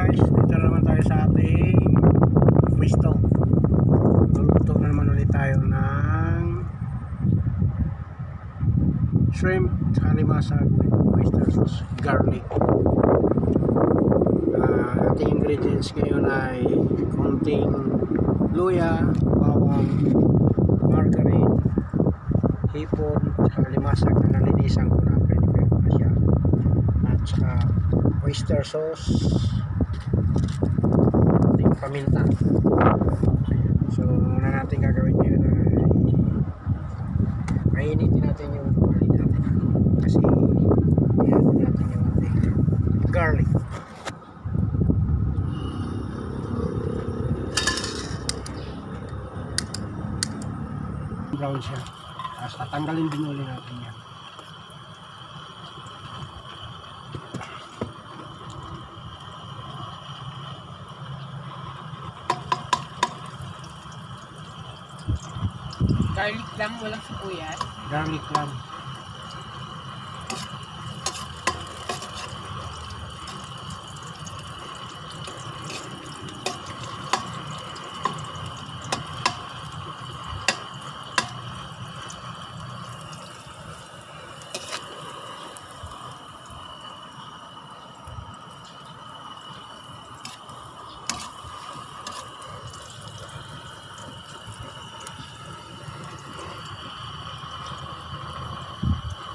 guys, dito naman tayo sa ating pwesto. Luluto na naman ulit tayo ng shrimp halimasag with oyster sauce, garlic. Ating ingredients ngayon ay konting luya, bawang, margarine, hipon, halimasag na nalinisan ko na, prepare ko na siya, at saka oyster sauce, ating paminta. So una natin gagawin ngayon ay mainitin natin yung garlic natin, kasi yan natin yung ating garlic. Brown siya, tapos tatanggalin din ulit natin yan. Garlic lang, walang sibuyas. Garlic lang.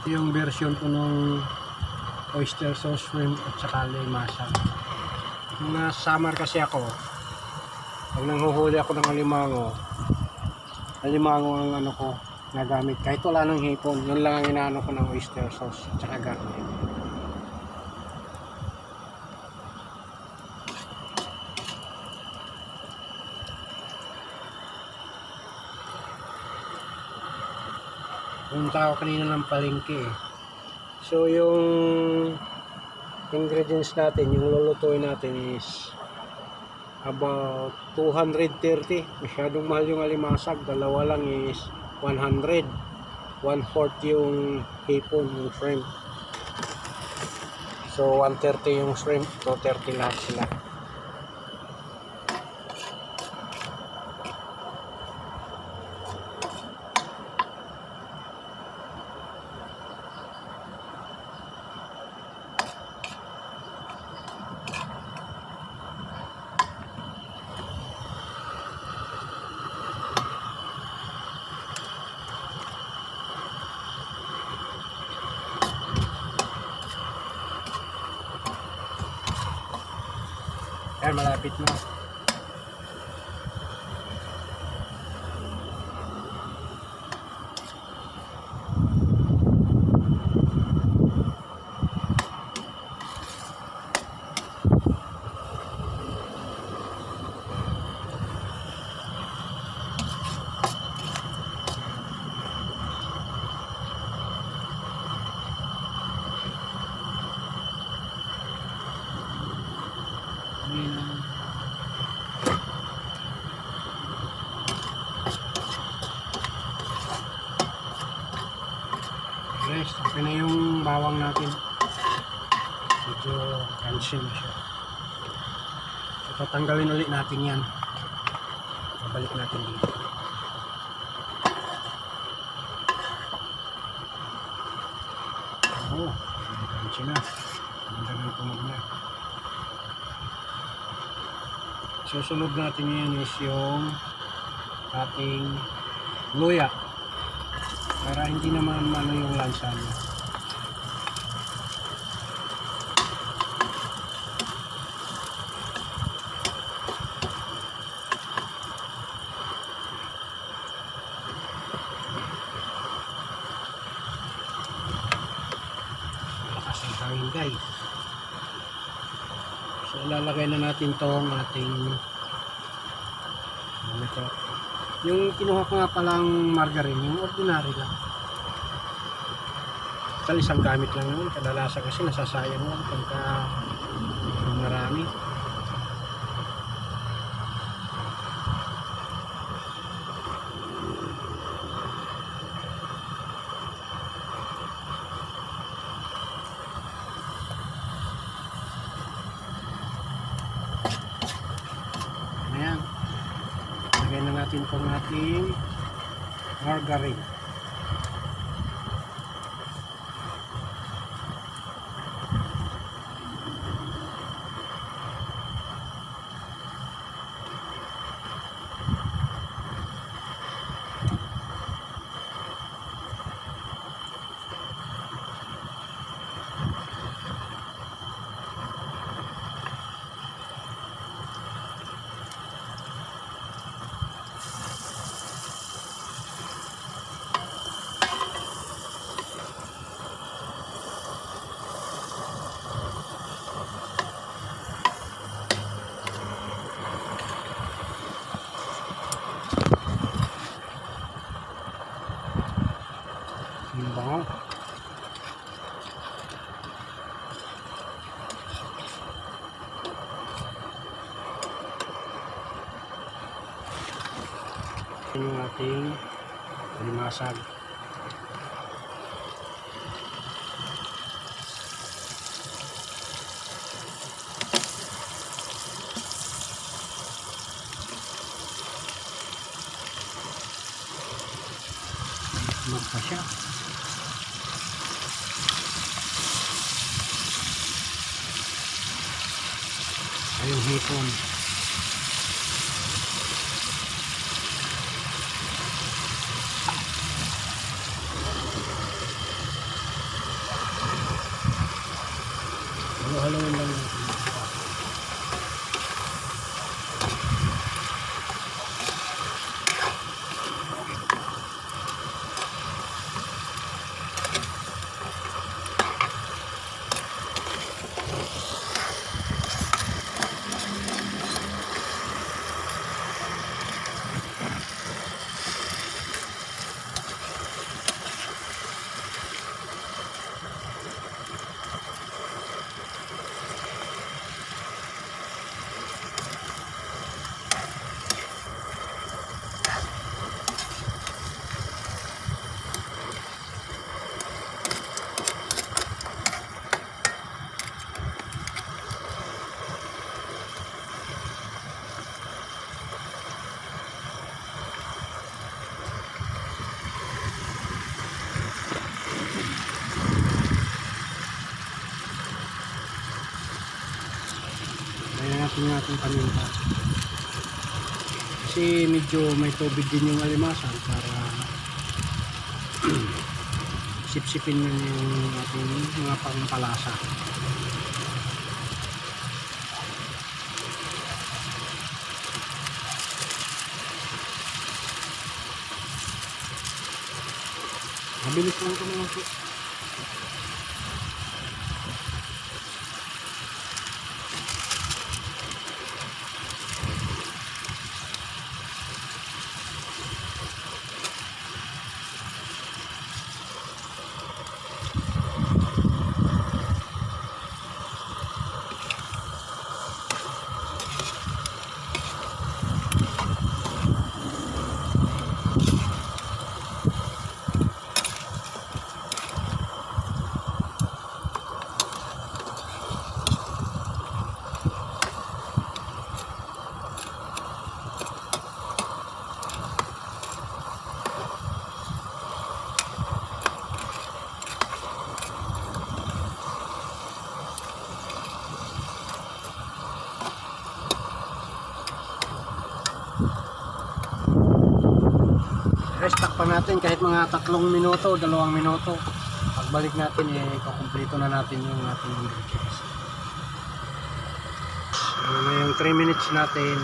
Yung version ko nung oyster sauce, shrimp at saka limasa. Nung nasa summer kasi ako, pag nanghuhuli ako ng alimango ang ano ko nagamit, kahit wala nang hipon, yun lang ang inaano ko ng oyster sauce at saka garlic. Punta ako kanina ng palengke eh. So yung ingredients natin, yung lulutuin natin is about 230. Masyadong mahal yung alimasag, dalawa lang is 100. 1/4 yung hipon, yung shrimp. So 130 yung shrimp, 230 lahat sila. Ayan, malapit na. Guys, okay na yung bawang natin. Medyo crunchy na siya. So tatanggalin ulit natin yan. Babalik natin dito. Oh, crunchy na. Magandang tunog na. Susunod natin yan is yung ating luya, para hindi naman ano yung lansa niya. Lakas ang hangin guys. So ilalagay na natin tong ating ano ito. Yung kinuha ko nga palang margarine, yung ordinary lang. Tal isang gamit lang yun, kadalasan kasi nasasayang lang pagka marami. natin itong ating margarine. Ang bango. Ito yung ating limasag. Magpa siya. Ayun, hipon. Halo-haloin lang natin. Natin yung ating paninda kasi medyo may tubig din yung alimasan para sipsipin yun yung ating mga pampalasa. Mabilis lang ito mga po. Restock pa natin kahit mga 3 minuto, 2 minuto. Pagbalik natin, kukumpleto na natin yung ating ingredients. So, ngayong 3 minutes natin.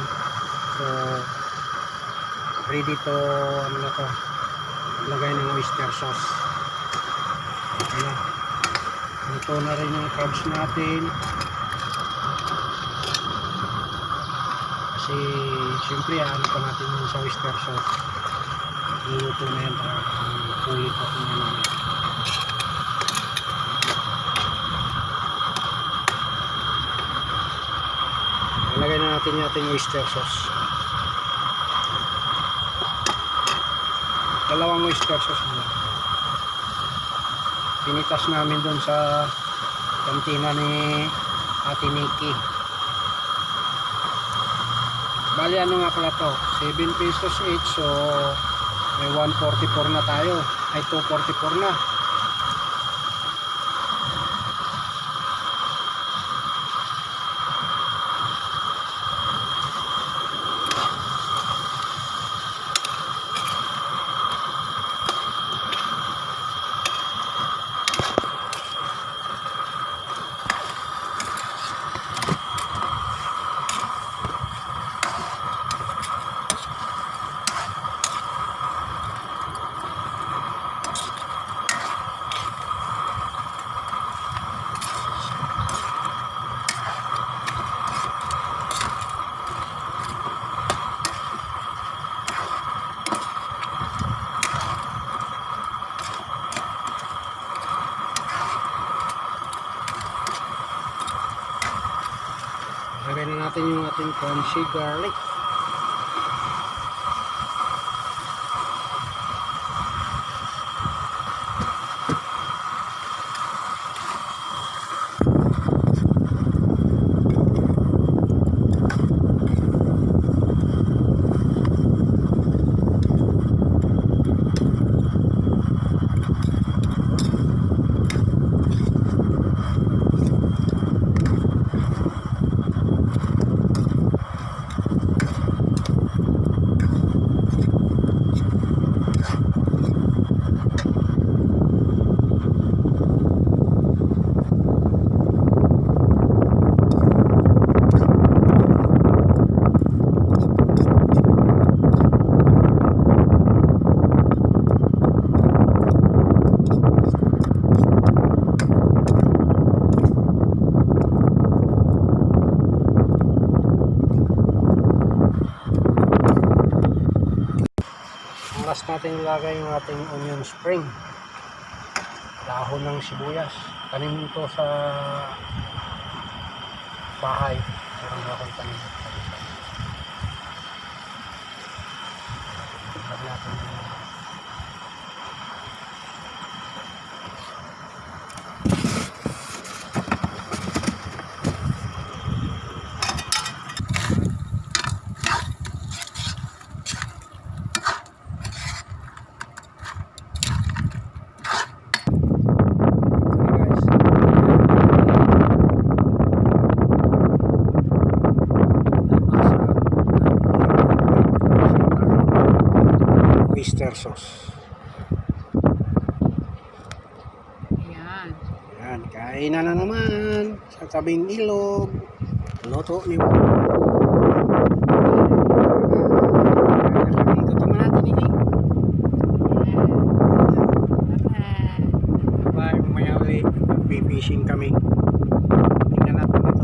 So, ready to, ano na to, lagay ng oyster sauce. Okay na. Ito na rin yung crabs natin. Kasi, siyempre, ano pa natin yung sa oyster sauce. Luto na yan para kulit at naman. Ilagay na natin yung ating oyster sauce. 2 oyster sauce na. Pinitas namin doon sa kantina ni Ate Nikki. Bali ano nga pala to, 7 pesos each, so may 144 na tayo, ay 244 na. Lagay na natin yung ating crunchy garlic. Last natin ilagay yung ating onion spring, dahon ng sibuyas. Tanim ito sa bahay, meron akong tanim. Lagyan natin yung oyster sauce. Ayan. Yan, kain na naman sa tabing ilog. Luto ni Dito naman natin Bye, mamaya ulit. Mag-fishing kami. Tingnan natin ito